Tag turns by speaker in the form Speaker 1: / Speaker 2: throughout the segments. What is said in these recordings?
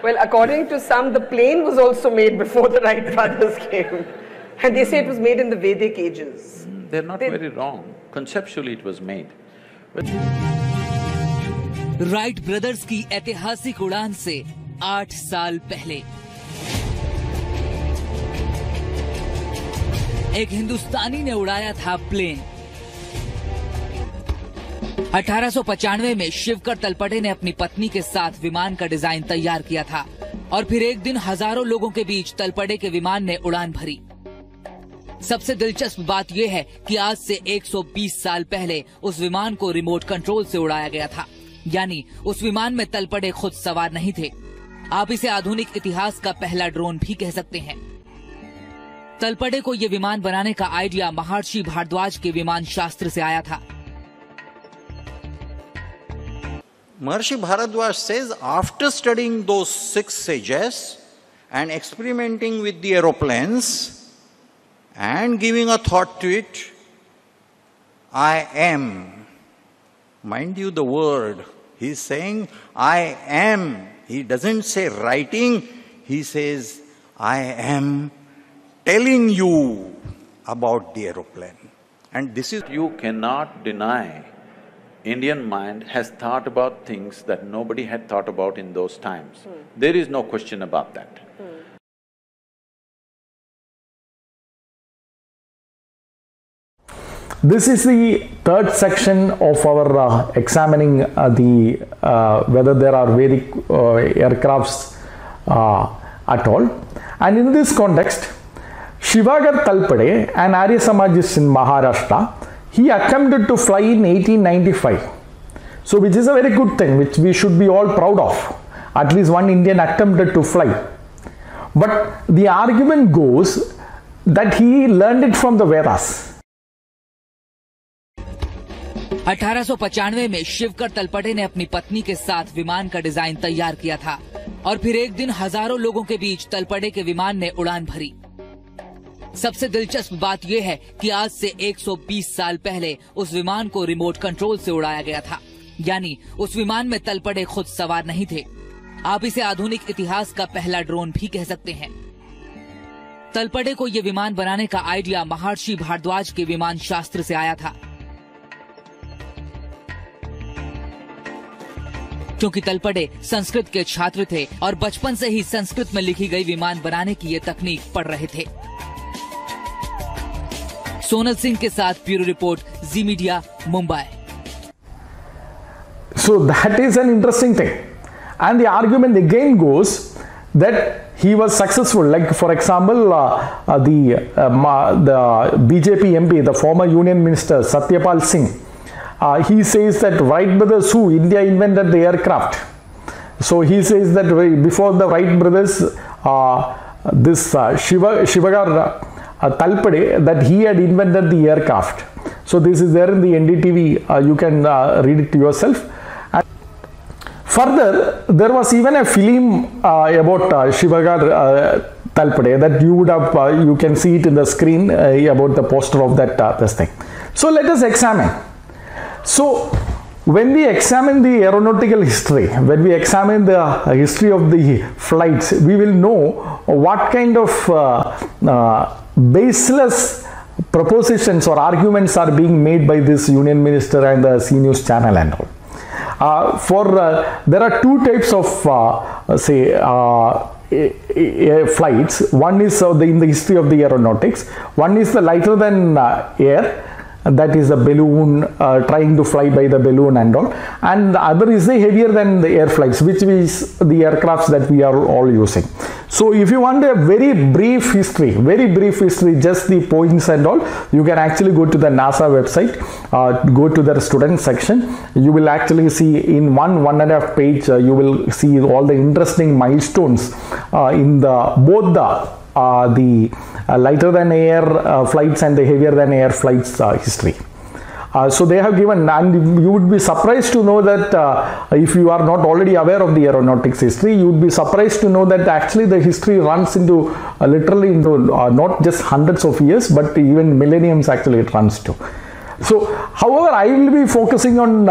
Speaker 1: Well, according to some, the plane was also made before the Wright brothers came. And they say it was made in the Vedic ages.
Speaker 2: They're not very wrong. Conceptually it was made.
Speaker 3: Wright brothers की ऐतिहासिक उड़ान से 8 साल पहले एक हिंदुस्तानी ने उड़ाया था प्लेन। 1895 में शिवकर तलपड़े ने अपनी पत्नी के साथ विमान का डिजाइन तैयार किया था और फिर एक दिन हजारों लोगों के बीच तलपड़े के विमान ने उड़ान भरी। सबसे दिलचस्प बात यह है कि आज से 120 साल पहले उस विमान को रिमोट कंट्रोल से उड़ाया गया था, यानी उस विमान में तलपड़े खुद सवार नहीं थे। आप इसे आधुनिक इतिहास का पहला ड्रोन भी कह सकते हैं। तलपड़े को ये विमान बनाने का आइडिया महर्षि भारद्वाज के विमान शास्त्र से आया था।
Speaker 4: Maharshi Bharadwaj says, after studying those 6 sages and experimenting with the aeroplanes and giving a thought to it, I am. Mind you the word, he's saying, I am. He doesn't say writing, he says, I am telling you about the aeroplane. And this is…
Speaker 2: You cannot deny Indian mind has thought about things that nobody had thought about in those times. There is no question about that.
Speaker 5: This is the third section of our examining whether there are Vedic aircrafts at all. And in this context, SHIVAKAR Talpade, an Arya Samajist in Maharashtra, he attempted to fly in 1895. So which is a very good thing, which we should be all proud of. At least one Indian attempted to fly. But the argument goes that he learned it from the Vedas.
Speaker 3: 1895 में शिवकर तलपड़े ने अपनी पत्नी के साथ विमान का design तैयार किया था और फिर एक दिन हजारों लोगों के बीच तलपड़े के विमान ने उड़ान भरी। सबसे दिलचस्प बात यह है कि आज से 120 साल पहले उस विमान को रिमोट कंट्रोल से उड़ाया गया था, यानी उस विमान में तलपड़े खुद सवार नहीं थे। आप इसे आधुनिक इतिहास का पहला ड्रोन भी कह सकते हैं। तलपड़े को ये विमान बनाने का आइडिया महर्षि भारद्वाज के विमान शास्त्र से आया था। क्योंकि तलपड़े संस्कृत के छात्र थे और बचपन से ही संस्कृत में लिखी गई विमान बनाने की ये तकनीक पढ़ रहे थे। सोनल सिंह के साथ bureau report, Zee media, Mumbai.
Speaker 5: So that is an interesting thing, and the argument again goes that he was successful. Like for example, the BJP MP, the former Union Minister Satyapal Singh, he says that Wright brothers, who India invented the aircraft. So he says that before the Wright brothers, this SHIVAKAR Talpade, that he had invented the aircraft. So this is there in the NDTV, you can read it yourself. And further, there was even a film about SHIVAKAR Talpade that you would have, you can see it in the screen about the poster of that this thing. So let us examine. So when we examine the aeronautical history, when we examine the history of the flights, we will know what kind of baseless propositions or arguments are being made by this Union Minister and the C News channel and all. There are two types of flights. One is in the history of the aeronautics. One is the lighter than air, that is the balloon, trying to fly by the balloon and all, and the other is the heavier than the air flights, which is the aircrafts that we are all using. So if you want a very brief history, just the points and all, you can actually go to the NASA website, go to the student section. You will actually see in one and a half page, you will see all the interesting milestones in both the lighter than air flights and the heavier than air flights history. So they have given, and you would be surprised to know that if you are not already aware of the aeronautics history, you would be surprised to know that actually the history runs into literally into not just hundreds of years, but even millenniums actually it runs to. So, however, I will be focusing on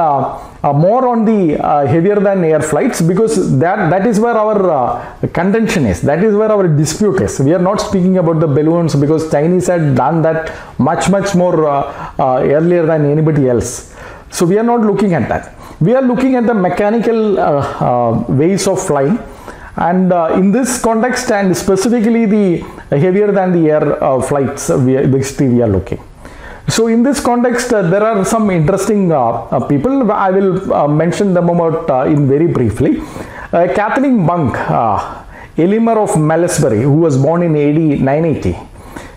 Speaker 5: more on the heavier than air flights, because that is where our contention is, that is where our dispute is. We are not speaking about the balloons, because Chinese had done that much more earlier than anybody else. So we are not looking at that. We are looking at the mechanical ways of flying, and in this context, and specifically the heavier than the air flights, we are looking. So in this context, there are some interesting people. I will mention them about in very briefly. Catholic monk Elimer of Malmesbury, who was born in AD 980.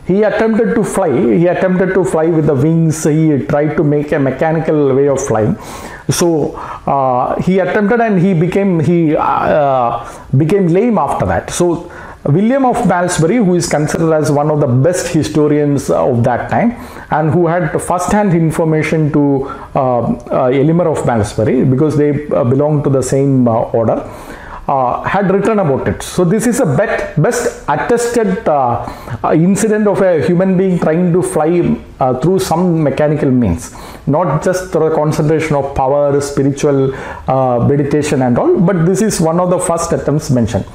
Speaker 5: He attempted to fly. He attempted to fly with the wings. He tried to make a mechanical way of flying. So he attempted, and he became lame after that. So William of Malmesbury, who is considered as one of the best historians of that time, and who had first-hand information to Elimer of Malmesbury, because they belong to the same order, had written about it. So this is a best attested incident of a human being trying to fly through some mechanical means, not just through a concentration of power, spiritual meditation and all, but this is one of the first attempts mentioned.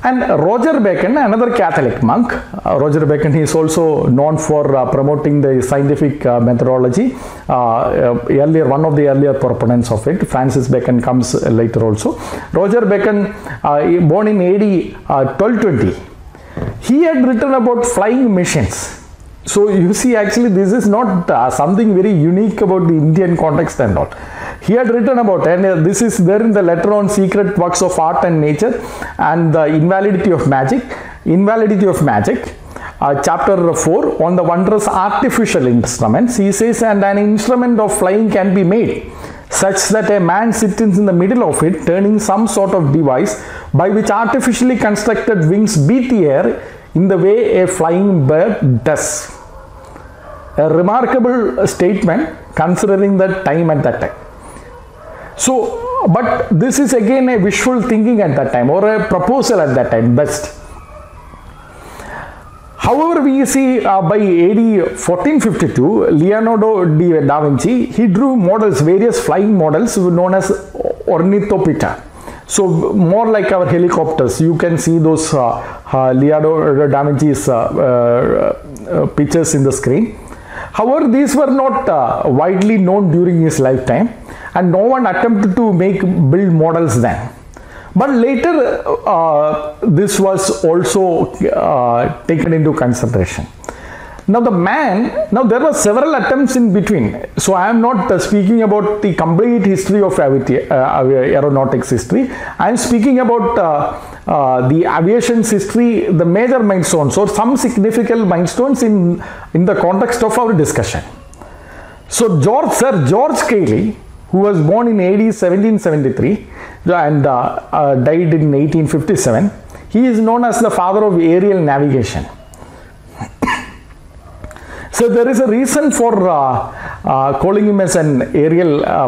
Speaker 5: And Roger Bacon, another Catholic monk. Roger Bacon is also known for promoting the scientific methodology. Earlier, one of the earlier proponents of it. Francis Bacon comes later also. Roger Bacon, born in AD 1220, he had written about flying machines. So you see, actually this is not something very unique about the Indian context and all. He had written about, and this is there in the letter on secret works of art and nature and the invalidity of magic, chapter 4, on the wondrous artificial instruments. He says, and an instrument of flying can be made such that a man sits in the middle of it, turning some sort of device by which artificially constructed wings beat the air in the way a flying bird does. A remarkable statement considering the time at that time. So, but this is again a wishful thinking at that time, or a proposal at that time best. However, we see by AD 1452, Leonardo da Vinci, he drew models, various flying models known as ornithopter. So more like our helicopters. You can see those Leonardo da Vinci's pictures in the screen. However, these were not widely known during his lifetime, and no one attempted to build models then. But later, this was also taken into consideration. Now there were several attempts in between. So I am not speaking about the complete history of aeronautics history. I am speaking about the aviation's history, the major milestones, or some significant milestones in the context of our discussion. So Sir George Cayley, who was born in AD 1773 and died in 1857, he is known as the father of aerial navigation. So there is a reason for calling him as an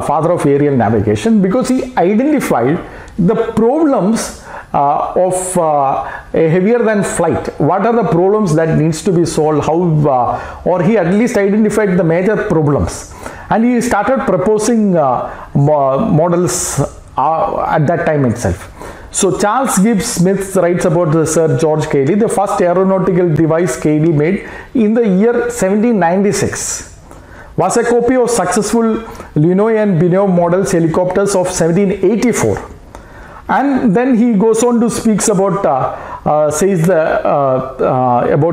Speaker 5: father of aerial navigation, because he identified the problems of a heavier than flight. What are the problems that needs to be solved? How, or he at least identified the major problems, and he started proposing models at that time itself. So Charles Gibbs Smith writes about the Sir George Cayley. The first aeronautical device Cayley made in the year 1796 was a copy of successful Lunoy and Binot models helicopters of 1784. And then he goes on to speaks about about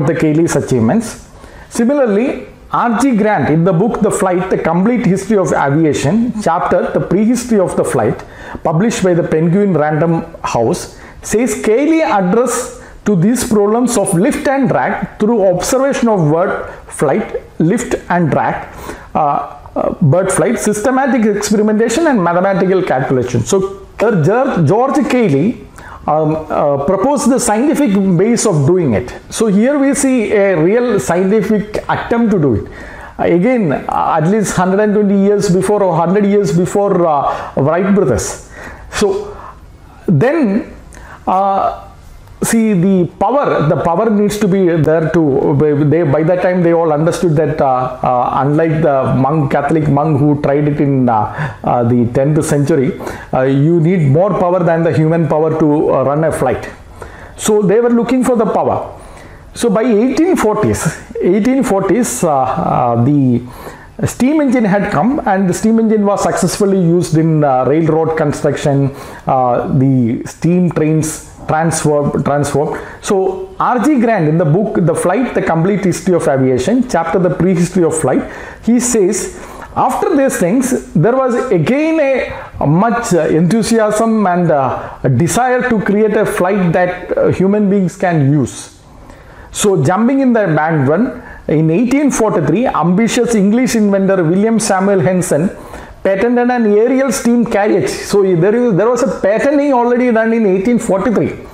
Speaker 5: the Cayley's achievements. Similarly, R.G. Grant, in the book The Flight, The Complete History of Aviation, chapter The Prehistory of the Flight, published by the Penguin Random House, says Cayley addressed to these problems of lift and drag through observation of bird flight, lift and drag, bird flight, systematic experimentation and mathematical calculation. So George Cayley proposed the scientific ways of doing it. So here we see a real scientific attempt to do it. Again, at least 120 years before or 100 years before Wright brothers. So then see, the power needs to be there too. By that time they all understood that unlike the Catholic monk who tried it in the 10th century, you need more power than the human power to run a flight. So they were looking for the power. So by 1840s, the steam engine had come, and the steam engine was successfully used in railroad construction, the steam trains transformed. So R.G. Grant, in the book The Flight, The Complete History of Aviation, chapter The Prehistory of Flight, he says, after these things, there was again a much enthusiasm and a desire to create a flight that human beings can use. So jumping in the bandwagon, in 1843, ambitious English inventor William Samuel Henson patented an aerial steam carriage. So there was a patenting already done in 1843.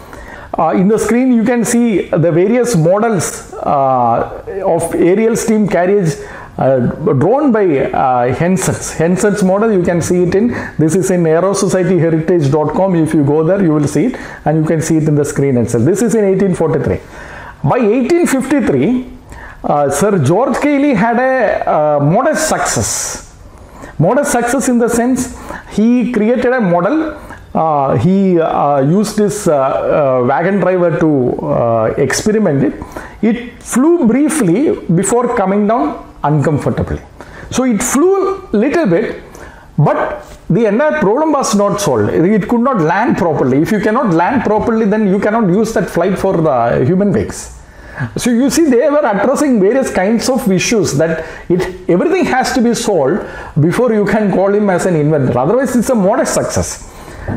Speaker 5: In the screen you can see the various models of aerial steam carriage drawn by Henson's model. You can see it in, this is in aerosocietyheritage.com. If you go there, you will see it, and you can see it in the screen itself. This is in 1843. By 1853, Sir George Cayley had a modest success. Modest success in the sense, he created a model. He used his wagon driver to experiment it. It flew briefly before coming down uncomfortably. So it flew little bit, but the entire problem was not solved. It could not land properly. If you cannot land properly, then you cannot use that flight for the human beings. So you see, they were addressing various kinds of issues that everything has to be solved before you can call him as an inventor. Otherwise, it's a modest success.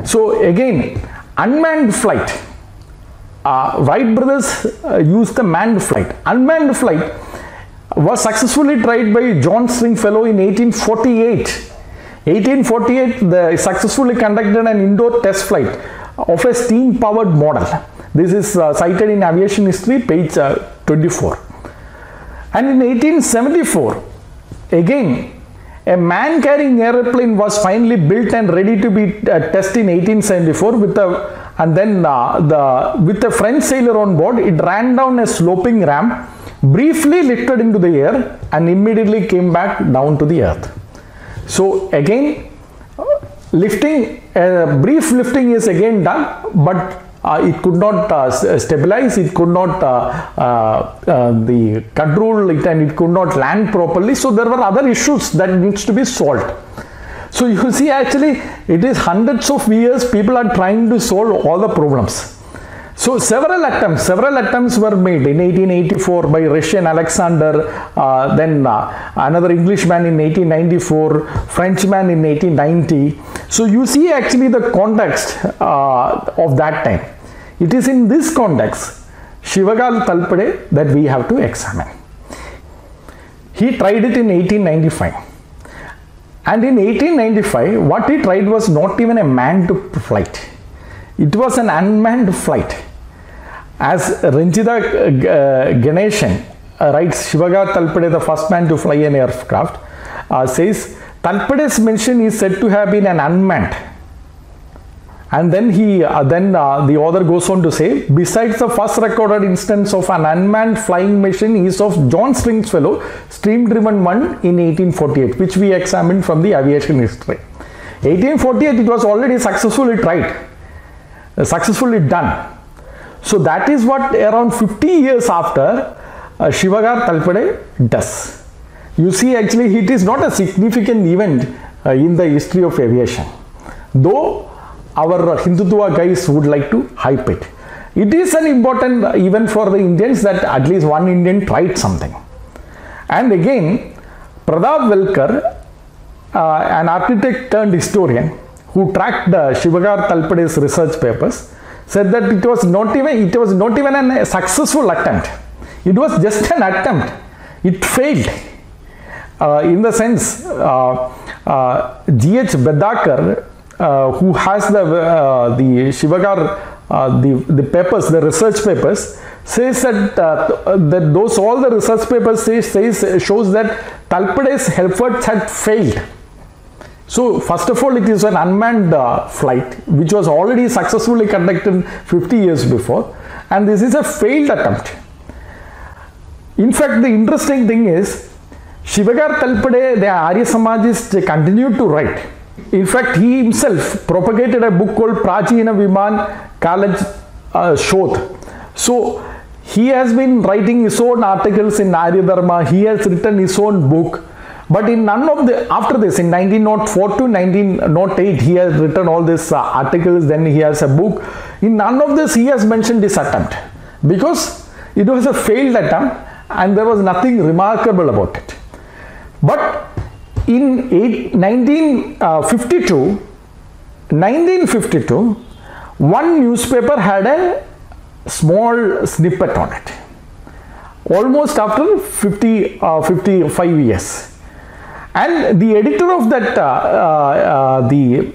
Speaker 5: So again, unmanned flight. Wright brothers used the manned flight. Unmanned flight was successfully tried by John Stringfellow in 1848. 1848, they successfully conducted an indoor test flight of a steam-powered model. This is cited in Aviation History, page 24. And in 1874, again, a man-carrying airplane was finally built and ready to be tested in 1874 with a French sailor on board. It ran down a sloping ramp, briefly lifted into the air, and immediately came back down to the earth. So again, lifting, brief lifting is again done, but it could not stabilize, it could not control it, and it could not land properly. So there were other issues that needs to be solved. So you see, actually it is hundreds of years people are trying to solve all the problems. So several attempts were made in 1884 by Russian Alexander, then another Englishman in 1894, Frenchman in 1890. So you see actually the context of that time. It is in this context, SHIVAKAR TALPADE, that we have to examine. He tried it in 1895. And in 1895, what he tried was not even a manned flight. It was an unmanned flight. As Ranjita Ganeshan writes, SHIVAKAR TALPADE, the first man to fly an aircraft, says, Talpade's mission is said to have been an unmanned. And then the author goes on to say, besides the first recorded instance of an unmanned flying machine is of John Stringfellow, steam-driven one in 1848, which we examined from the aviation history. 1848, it was already successfully tried, successfully done. So that is what around 50 years after SHIVAKAR TALPADE does. You see, actually it is not a significant event in the history of aviation, though our Hindutva guys would like to hype it. It is an important event for the Indians that at least one Indian tried something. And again, Pratap Velkar, an architect turned historian who tracked SHIVAKAR TALPADE's research papers, said that it was not even a successful attempt. It was just an attempt. It failed. In the sense, G.H. Bedakar, who has the SHIVAKAR, the papers, the research papers, says that all the research papers shows that Talpade's efforts had failed. So first of all, it is an unmanned flight which was already successfully conducted 50 years before. and this is a failed attempt. In fact, the interesting thing is, SHIVAKAR Talpade, the Arya Samajists, they continued to write. In fact, he himself propagated a book called Prachina Viman Kalaj Shodh. So, he has been writing his own articles in Arya Dharma, he has written his own book. But in none of the, after this, in 1904 to 1908, he has written all these articles, then he has a book. In none of this, he has mentioned this attempt, because it was a failed attempt and there was nothing remarkable about it. But in 1952, one newspaper had a small snippet on it, almost after 55 years. And the editor of that the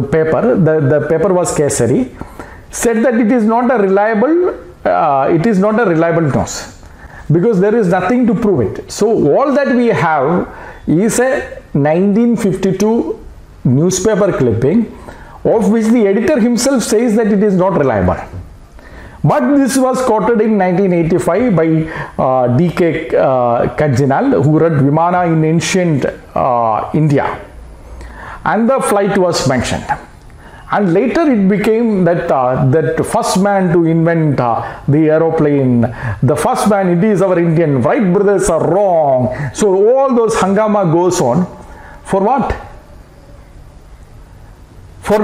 Speaker 5: paper, the paper was Kesari, said that it is not a reliable news, because there is nothing to prove it. So all that we have is a 1952 newspaper clipping, of which the editor himself says that it is not reliable. But this was quoted in 1985 by D.K. Kajinal, who read Vimana in ancient India, and the flight was mentioned. And later it became that that first man to invent the aeroplane, the first man, it is our Indian, Wright brothers are wrong. So all those hangama goes on. For what? For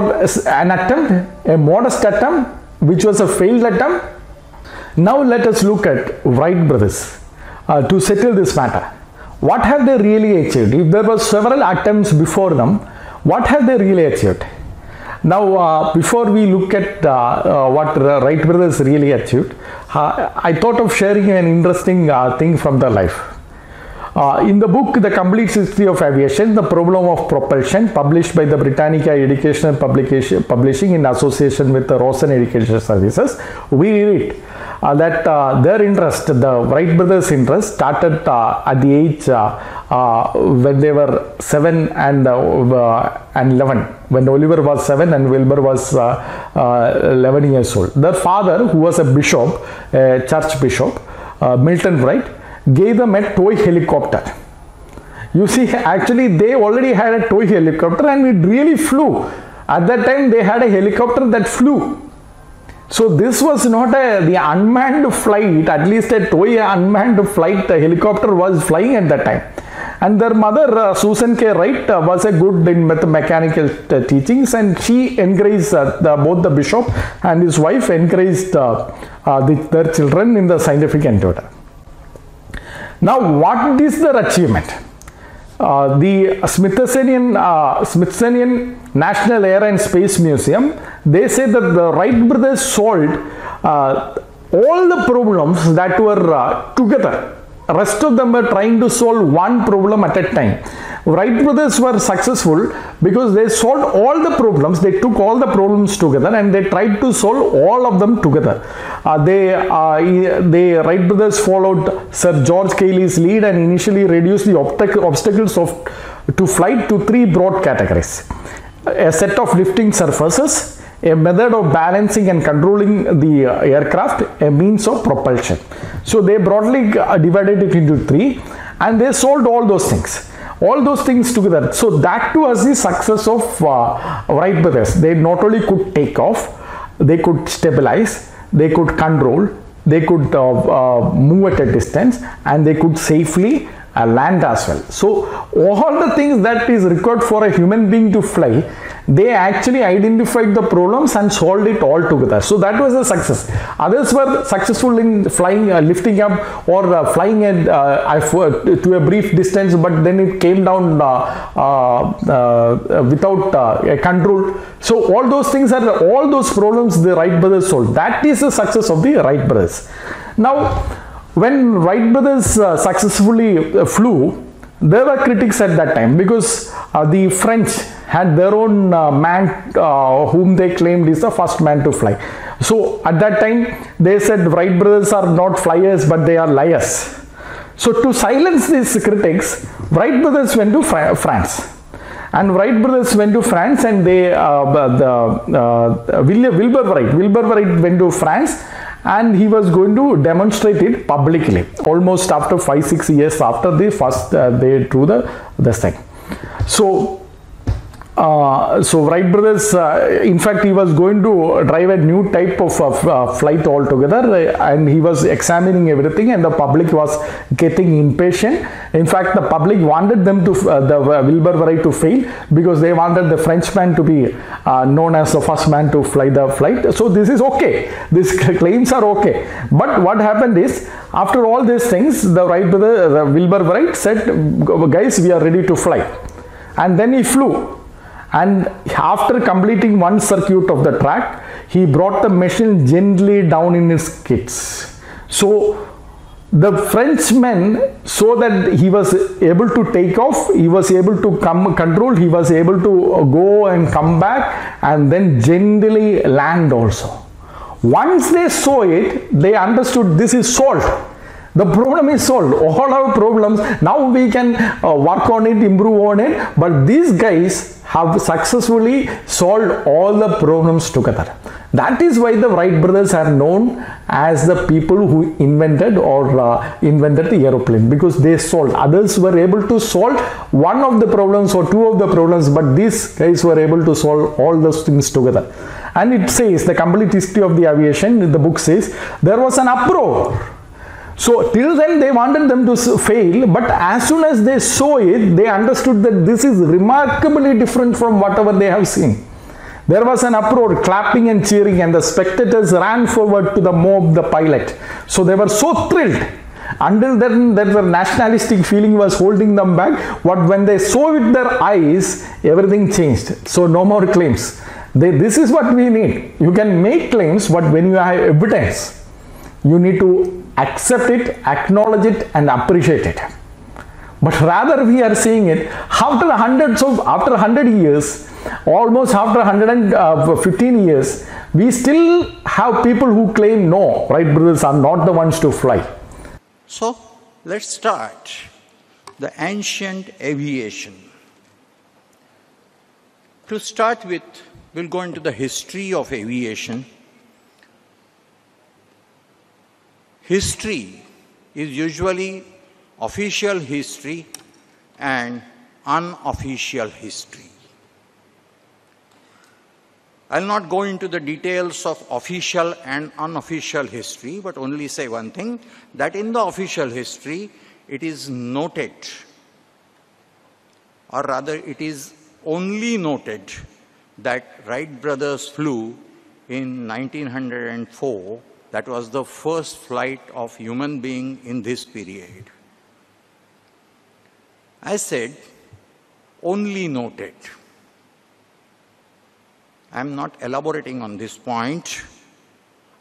Speaker 5: an attempt, a modest attempt, which was a failed attempt. Now let us look at Wright brothers to settle this matter. What have they really achieved? If there were several attempts before them, what have they really achieved? Now, before we look at what Wright brothers really achieved, I thought of sharing an interesting thing from their life. In the book, The Complete History of Aviation, The Problem of Propulsion, published by the Britannica Educational Publishing in association with the Rosen Education Services, we read that their interest, the Wright brothers' interest, started at the age when they were 7 and 11, when Oliver was 7 and Wilbur was 11 years old. Their father, who was a bishop, a church bishop, Milton Wright, gave them a toy helicopter. You see, actually they already had a toy helicopter and it really flew. At that time they had a helicopter that flew. So this was not the unmanned flight, at least a toy unmanned flight helicopter was flying at that time. And their mother, Susan K. Wright, was a good in mechanical teachings, and she encouraged both the bishop and his wife encouraged their children in the scientific endeavor. Now, what is their achievement? The Smithsonian National Air and Space Museum, they say that the Wright brothers solved all the problems that were together. Rest of them were trying to solve one problem at a time. Wright brothers were successful because they solved all the problems. They took all the problems together and they tried to solve all of them together. The Wright brothers followed Sir George Cayley's lead and initially reduced the obstacles to flight to 3 broad categories: a set of lifting surfaces, a method of balancing and controlling the aircraft, a means of propulsion. So they broadly divided it into 3 and they solved all those things. All those things together. So that too was the success of Wright brothers. They not only could take off, they could stabilize, they could control, they could move at a distance, and they could safely land as well. So all the things that is required for a human being to fly, they actually identified the problems and solved it all together. So that was a success. Others were successful in flying, lifting up or flying to a brief distance, but then it came down without a control. So all those things are, all those problems the Wright brothers solved. That is the success of the Wright brothers. Now, when Wright brothers successfully flew, there were critics at that time because the French had their own man whom they claimed is the first man to fly. So at that time they said Wright brothers are not flyers but they are liars. So to silence these critics, Wright brothers went to France. And Wright brothers went to France and they Wilbur Wright went to France and he was going to demonstrate it publicly almost after 5-6 years after the first they drew the thing. So Wright brothers, in fact, he was going to drive a new type of flight altogether, and he was examining everything, and the public was getting impatient. In fact, the public wanted them to, the Wilbur Wright to fail, because they wanted the Frenchman to be known as the first man to fly the flight. So this is okay. These claims are okay. But what happened is, after all these things, the Wright brother, Wilbur Wright said, guys, we are ready to fly. And then he flew. And after completing one circuit of the track, he brought the machine gently down in his skids. So the Frenchman saw that he was able to take off, he was able to control, he was able to go and come back and then gently land also. Once they saw it, they understood this is solved. The problem is solved. All our problems, now we can work on it, improve on it, but these guys have successfully solved all the problems together. That is why the Wright brothers are known as the people who invented the aeroplane, because they solved. Others were able to solve one of the problems or two of the problems, but these guys were able to solve all those things together. And it says, the complete history of the aviation, the book says, there was an uproar. So till then they wanted them to fail, but as soon as they saw it, they understood that this is remarkably different from whatever they have seen. There was an uproar, clapping and cheering, and the spectators ran forward to the mob the pilot. So they were so thrilled. Until then, that the nationalistic feeling was holding them back. But when they saw with their eyes, everything changed. So no more claims. This is what we need. You can make claims, but when you have evidence, you need to accept it, acknowledge it, and appreciate it. But rather we are seeing it after 100 years, almost after 115 years, we still have people who claim no, Wright brothers are not the ones to fly.
Speaker 4: So let's start the ancient aviation. To start with, we'll go into the history of aviation. History is usually official history and unofficial history. I'll not go into the details of official and unofficial history, but only say one thing, that in the official history, it is noted, or rather it is only noted, that Wright brothers flew in 1904. That was the first flight of human being in this period. I said, only noted. I am not elaborating on this point.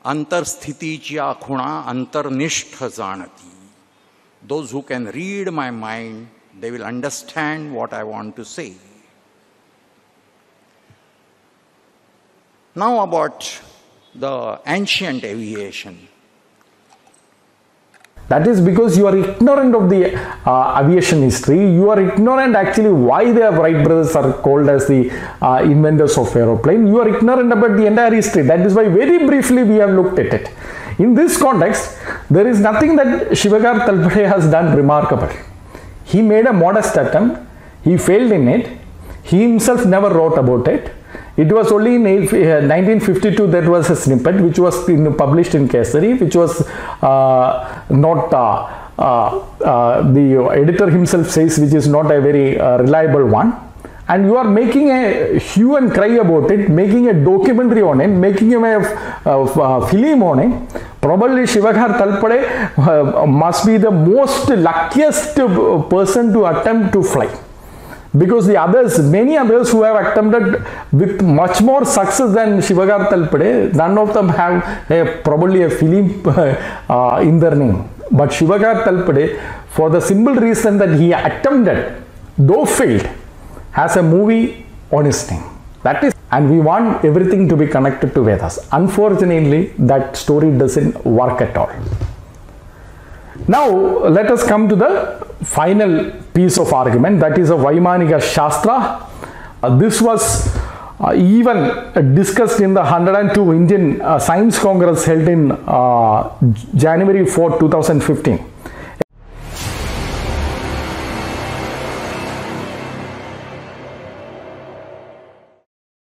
Speaker 4: Antar sthiti cha khuna antarnishtha janati. Those who can read my mind, they will understand what I want to say. Now about the ancient aviation.
Speaker 5: That is because you are ignorant of the aviation history. You are ignorant actually why the Wright brothers are called as the inventors of aeroplane. You are ignorant about the entire history. That is why very briefly we have looked at it. In this context, there is nothing that SHIVAKAR TALPADE has done remarkable. He made a modest attempt. He failed in it. He himself never wrote about it. It was only in 1952 there was a snippet which was published in Kesari, which was the editor himself says which is not a very reliable one. And you are making a hue and cry about it, making a documentary on it, making a film on it. Probably SHIVAKAR TALPADE must be the most luckiest person to attempt to fly. Because the others, many others who have attempted with much more success than SHIVAKAR TALPADE, none of them have probably a film in their name. But SHIVAKAR TALPADE, for the simple reason that he attempted, though failed, has a movie on his name. That is, and we want everything to be connected to Vedas. Unfortunately, that story doesn't work at all. Now, let us come to the final piece of argument, that is a Vaimanika Shastra. This was even discussed in the 102 Indian Science Congress held in January 4, 2015.